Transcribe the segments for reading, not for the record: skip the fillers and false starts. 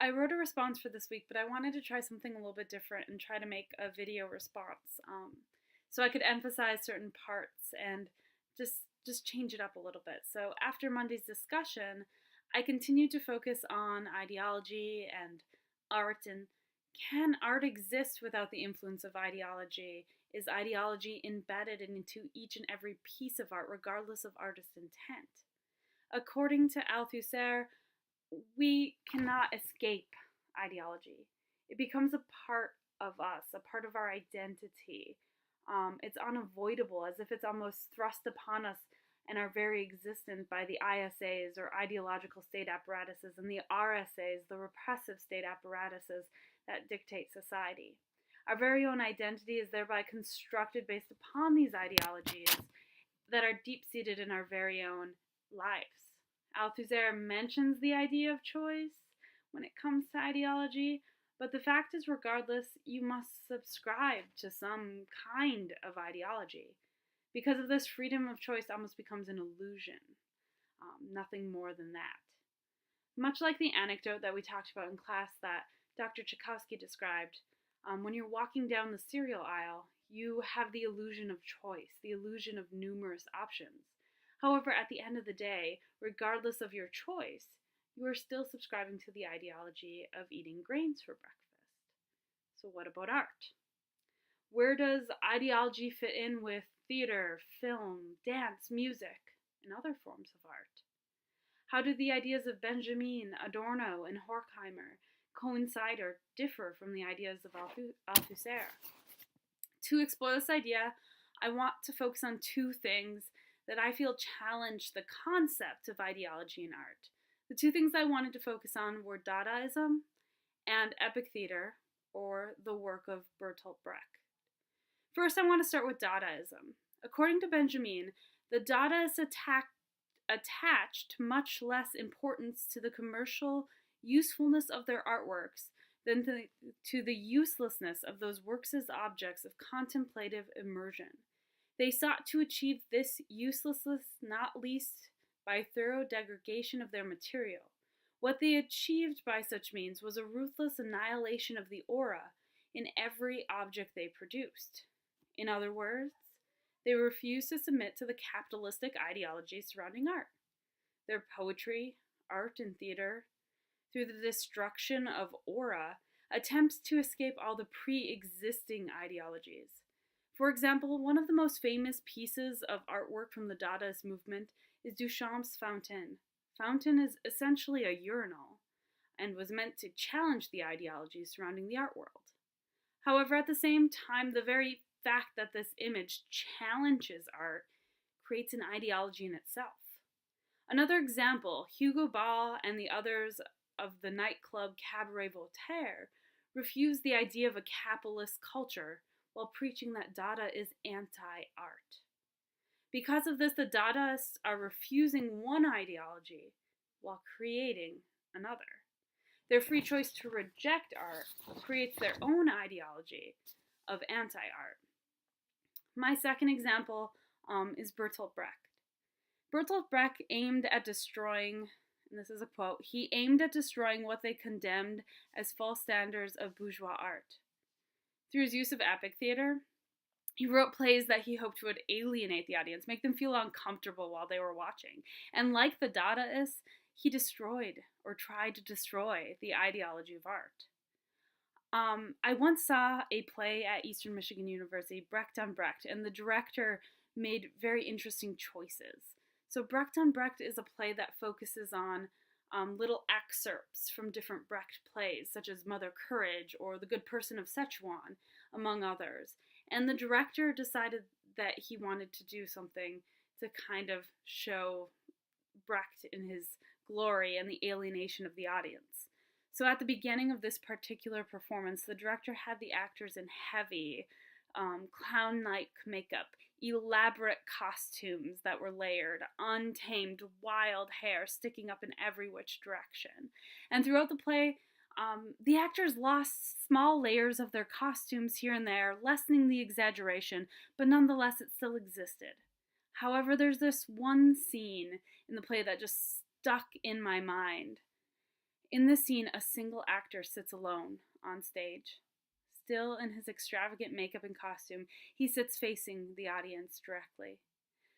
I wrote a response for this week, but I wanted to try something a little bit different and try to make a video response, so I could emphasize certain parts and just change it up a little bit. So after Monday's discussion, I continued to focus on ideology and art, and can art exist without the influence of ideology? Is ideology embedded into each and every piece of art, regardless of artist intent? According to Althusser, we cannot escape ideology. It becomes a part of us, a part of our identity. It's unavoidable, as if it's almost thrust upon us and our very existence by the ISAs, or ideological state apparatuses, and the RSAs, the repressive state apparatuses that dictate society. Our very own identity is thereby constructed based upon these ideologies that are deep-seated in our very own lives. Althusser mentions the idea of choice when it comes to ideology, but the fact is, regardless, you must subscribe to some kind of ideology. Because of this, freedom of choice almost becomes an illusion, nothing more than that. Much like the anecdote that we talked about in class that Dr. Tchaikovsky described, when you're walking down the cereal aisle, you have the illusion of choice, the illusion of numerous options. However, at the end of the day, regardless of your choice, you are still subscribing to the ideology of eating grains for breakfast. So what about art? Where does ideology fit in with theater, film, dance, music, and other forms of art? How do the ideas of Benjamin, Adorno, and Horkheimer coincide or differ from the ideas of Althusser? To explore this idea, I want to focus on two things that I feel challenge the concept of ideology in art. The two things I wanted to focus on were Dadaism and epic theater, or the work of Bertolt Brecht. First, I want to start with Dadaism. According to Benjamin, the Dadaists attached much less importance to the commercial usefulness of their artworks than to the uselessness of those works as objects of contemplative immersion. They sought to achieve this uselessness not least by thorough degradation of their material. What they achieved by such means was a ruthless annihilation of the aura in every object they produced. In other words, they refused to submit to the capitalistic ideology surrounding art. Their poetry, art, and theater, through the destruction of aura, attempts to escape all the pre-existing ideologies. For example, one of the most famous pieces of artwork from the Dadaist movement is Duchamp's Fountain. Fountain is essentially a urinal, and was meant to challenge the ideologies surrounding the art world. However, at the same time, the very fact that this image challenges art creates an ideology in itself. Another example, Hugo Ball and the others of the nightclub Cabaret Voltaire refuse the idea of a capitalist culture while preaching that Dada is anti-art. Because of this, the Dadaists are refusing one ideology while creating another. Their free choice to reject art creates their own ideology of anti-art. My second example is Bertolt Brecht. Bertolt Brecht aimed at destroying, and this is a quote, he aimed at destroying what they condemned as false standards of bourgeois art. Through his use of epic theater, he wrote plays that he hoped would alienate the audience, make them feel uncomfortable while they were watching. And like the Dadaists, he destroyed, or tried to destroy, the ideology of art. I once saw a play at Eastern Michigan University, Brecht on Brecht, and the director made very interesting choices. So Brecht on Brecht is a play that focuses on little excerpts from different Brecht plays, such as Mother Courage or The Good Person of Szechuan, among others. And the director decided that he wanted to do something to kind of show Brecht in his glory and the alienation of the audience. So at the beginning of this particular performance, the director had the actors in heavy, clown-like makeup, elaborate costumes that were layered, untamed, wild hair sticking up in every which direction. And throughout the play, the actors lost small layers of their costumes here and there, lessening the exaggeration, but nonetheless it still existed. However, there's this one scene in the play that just stuck in my mind. In this scene, a single actor sits alone on stage. Still in his extravagant makeup and costume, he sits facing the audience directly.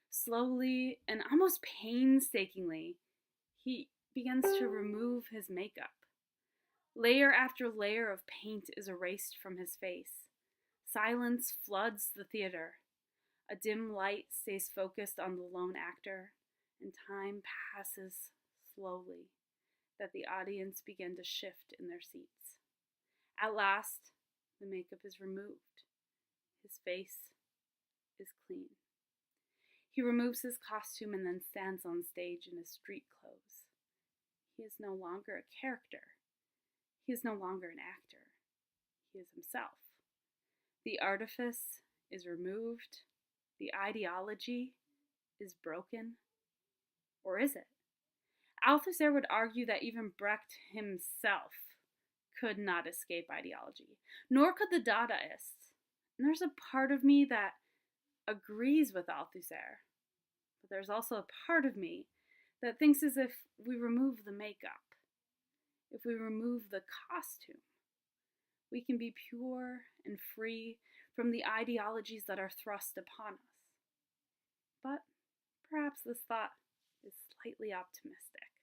Slowly and almost painstakingly, he begins to remove his makeup. Layer after layer of paint is erased from his face. Silence floods the theater. A dim light stays focused on the lone actor, and time passes slowly, that the audience begin to shift in their seats. At last, the makeup is removed. His face is clean. He removes his costume and then stands on stage in his street clothes. He is no longer a character. He is no longer an actor. He is himself. The artifice is removed. The ideology is broken. Or is it? Althusser would argue that even Brecht himself could not escape ideology, nor could the Dadaists. And there's a part of me that agrees with Althusser, but there's also a part of me that thinks as if we remove the makeup, if we remove the costume, we can be pure and free from the ideologies that are thrust upon us. But perhaps this thought is slightly optimistic.